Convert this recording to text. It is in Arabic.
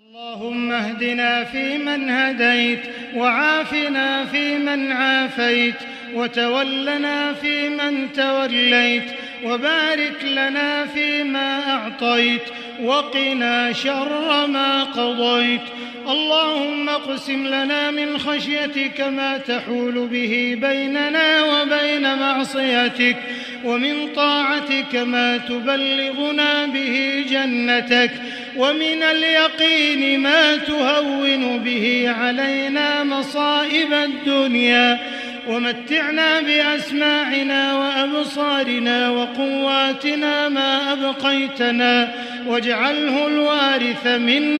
اللهم اهدنا فيمن هديت، وعافنا فيمن عافيت، وتولنا فيمن توليت، وبارك لنا فيما أعطيت، وقنا شر ما قضيت. اللهم اقسم لنا من خشيتك ما تحول به بيننا وبين معصيتك، ومن طاعتك ما تبلغنا به جنتك، ومن اليقين ما تهون به علينا مصائب الدنيا. ومتعنا بأسماعنا وأبصارنا وقواتنا ما أبقيتنا، واجعله الوارث منا